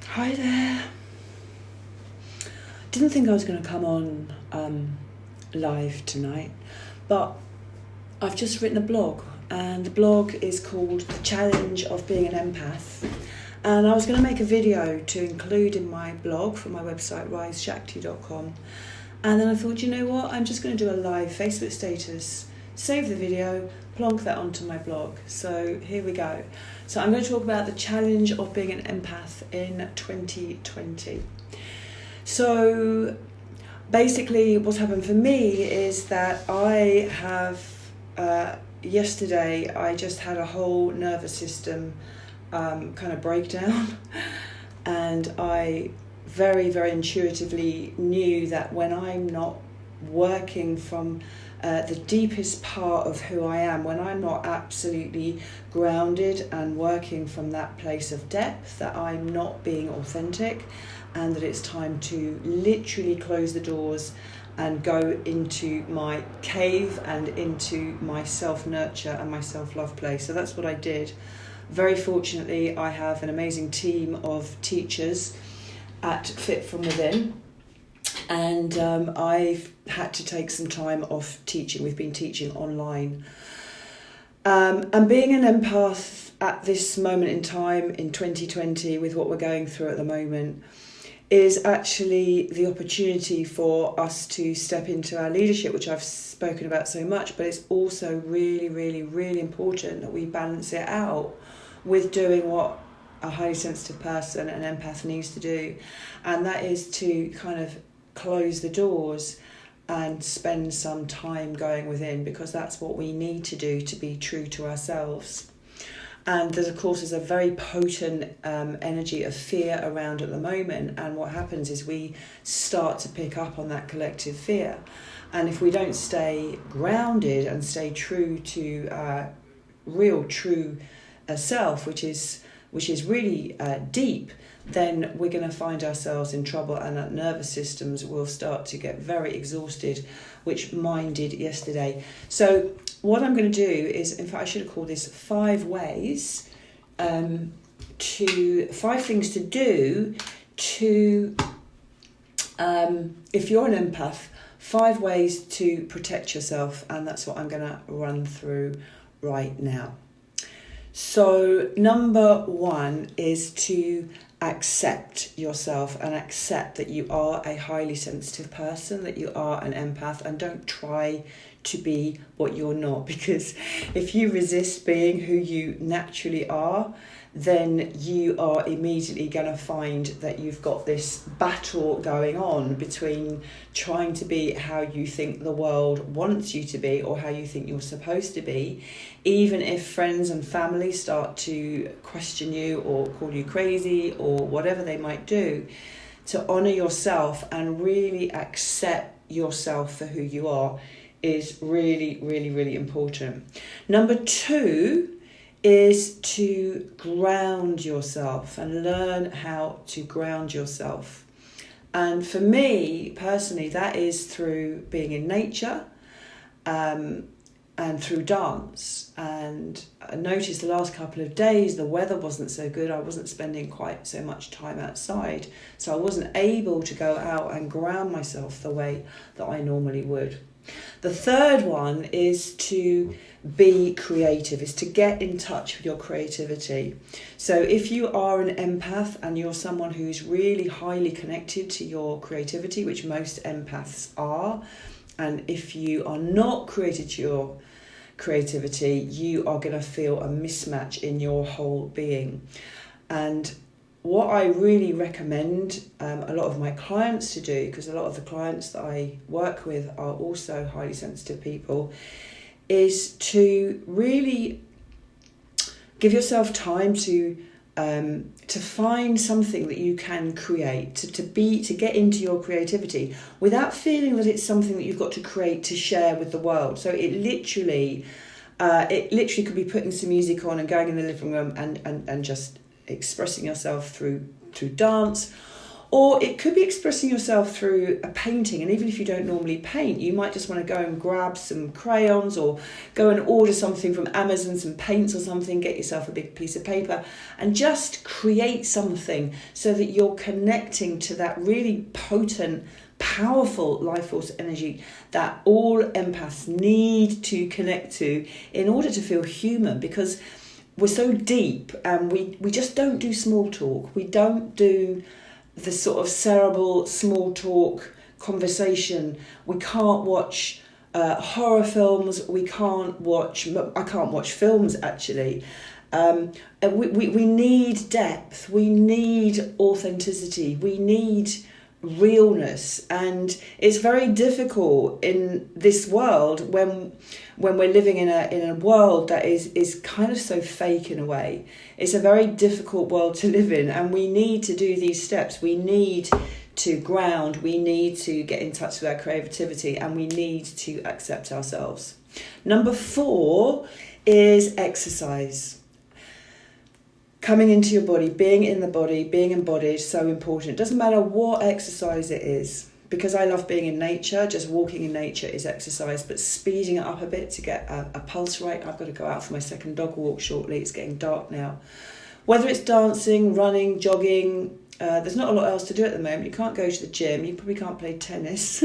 Hi there. Didn't think I was going to come on live tonight, but I've just written a blog, and the blog is called The Challenge of Being an Empath. And I was going to make a video to include in my blog from my website, riseshakti.com. And then I thought, you know what, I'm just going to do a live Facebook status, save the video, plonk that onto my blog. So here we go. So I'm going to talk about the challenge of being an empath in 2020. So basically what's happened for me is that I have, yesterday I just had a whole nervous system kind of breakdown, and I very, very intuitively knew that when I'm not working from the deepest part of who I am, when I'm not absolutely grounded and working from that place of depth, that I'm not being authentic, and that it's time to literally close the doors and go into my cave and into my self-nurture and my self-love place. So that's what I did. Very fortunately, I have an amazing team of teachers at Fit From Within, and I've had to take some time off teaching. We've been teaching online. And being an empath at this moment in time in 2020, with what we're going through at the moment, is actually the opportunity for us to step into our leadership, which I've spoken about so much, but it's also really, really, really important that we balance it out with doing what a highly sensitive person, an empath, needs to do, and that is to kind of close the doors and spend some time going within, because that's what we need to do to be true to ourselves. And there's, of course, a very potent energy of fear around at the moment, and what happens is we start to pick up on that collective fear, and if we don't stay grounded and stay true to real true self, which is really deep, then we're going to find ourselves in trouble, and our nervous systems will start to get very exhausted, which mine did yesterday. So what I'm going to do is, in fact, I should have called this 5 ways, 5 things to do to, if you're an empath, 5 ways to protect yourself, and that's what I'm going to run through right now. So number 1 is to accept yourself and accept that you are a highly sensitive person, that you are an empath, and don't try to be what you're not, because if you resist being who you naturally are, then you are immediately going to find that you've got this battle going on between trying to be how you think the world wants you to be, or how you think you're supposed to be, even if friends and family start to question you or call you crazy or whatever they might do. To honour yourself and really accept yourself for who you are is really, really, really important. Number 2 is to ground yourself and learn how to ground yourself. And for me personally, that is through being in nature and through dance. And I noticed the last couple of days the weather wasn't so good. I wasn't spending quite so much time outside, so I wasn't able to go out and ground myself the way that I normally would. The third one is to be creative, is to get in touch with your creativity. So if you are an empath and you're someone who's really highly connected to your creativity, which most empaths are, and if you are not created to your creativity, you are going to feel a mismatch in your whole being. And what I really recommend a lot of my clients to do, because a lot of the clients that I work with are also highly sensitive people, is to really give yourself time to find something that you can create, to get into your creativity without feeling that it's something that you've got to create to share with the world. So it literally could be putting some music on and going in the living room and just expressing yourself through dance, Or it could be expressing yourself through a painting. And even if you don't normally paint, you might just want to go and grab some crayons or go and order something from Amazon, some paints or something, get yourself a big piece of paper and just create something so that you're connecting to that really potent, powerful life force energy that all empaths need to connect to in order to feel human, because we're so deep and we just don't do small talk. We don't do the sort of cerebral small talk conversation. We can't watch horror films. I can't watch films actually. We need depth. We need authenticity. We need realness, and it's very difficult in this world when we're living in a world that is kind of so fake in a way. It's a very difficult world to live in, and we need to do these steps. We need to ground, we need to get in touch with our creativity, and we need to accept ourselves. Number 4 is exercise. Coming into your body, being in the body, being embodied, so important. It doesn't matter what exercise it is, because I love being in nature. Just walking in nature is exercise, but speeding it up a bit to get a pulse rate. I've got to go out for my second dog walk shortly. It's getting dark now. Whether it's dancing, running, jogging, there's not a lot else to do at the moment. You can't go to the gym. You probably can't play tennis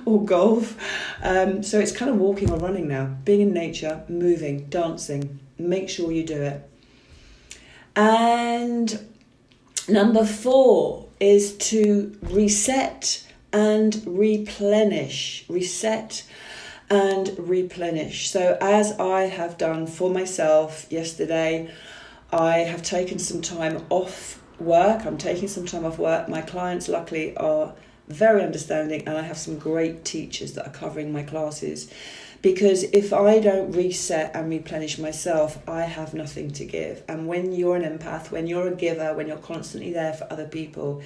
or golf. So it's kind of walking or running now. Being in nature, moving, dancing. Make sure you do it. And number 4 is to reset and replenish. Reset and replenish. So as I have done for myself yesterday, I have taken some time off work. I'm taking some time off work. My clients luckily are very understanding, and I have some great teachers that are covering my classes. Because if I don't reset and replenish myself, I have nothing to give. And when you're an empath, when you're a giver, when you're constantly there for other people,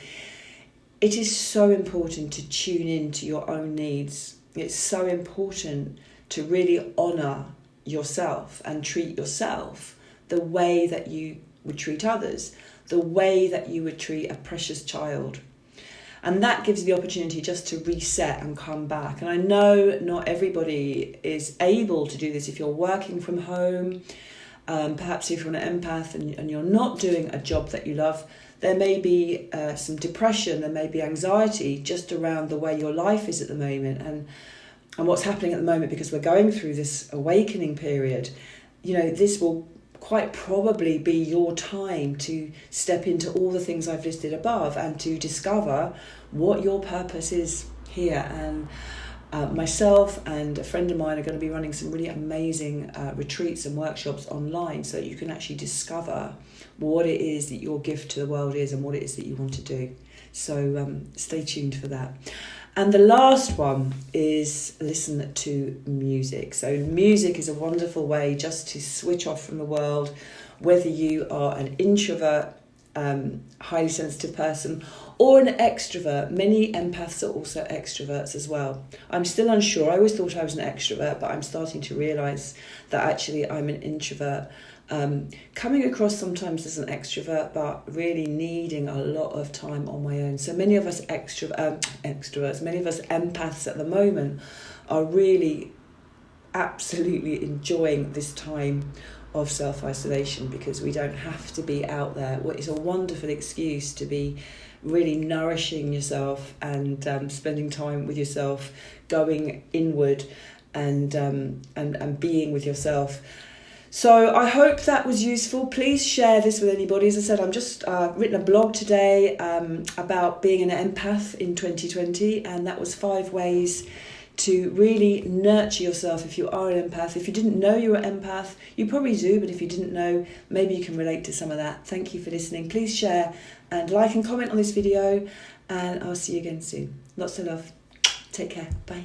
it is so important to tune in to your own needs. It's so important to really honour yourself and treat yourself the way that you would treat others, the way that you would treat a precious child. And that gives you the opportunity just to reset and come back. And I know not everybody is able to do this. If you're working from home, perhaps if you're an empath and you're not doing a job that you love, there may be some depression, there may be anxiety just around the way your life is at the moment and what's happening at the moment, because we're going through this awakening period. You know, this will quite probably be your time to step into all the things I've listed above and to discover what your purpose is here. And myself and a friend of mine are going to be running some really amazing retreats and workshops online, so that you can actually discover what it is that your gift to the world is and what it is that you want to do. So stay tuned for that. And the last one is listen to music. So music is a wonderful way just to switch off from the world, whether you are an introvert, highly sensitive person, or an extrovert. Many empaths are also extroverts as well. I'm still unsure. I always thought I was an extrovert, but I'm starting to realise that actually I'm an introvert. Coming across sometimes as an extrovert, but really needing a lot of time on my own. So many of us extroverts, many of us empaths at the moment are really absolutely enjoying this time of self-isolation, because we don't have to be out there. It's a wonderful excuse to be really nourishing yourself and spending time with yourself, going inward and being with yourself. So I hope that was useful. Please share this with anybody. As I said, I'm just written a blog today about being an empath in 2020, and that was 5 ways to really nurture yourself if you are an empath. If you didn't know you were an empath, you probably do, but if you didn't know, maybe you can relate to some of that. Thank you for listening. Please share and like and comment on this video, and I'll see you again soon. Lots of love. Take care. Bye.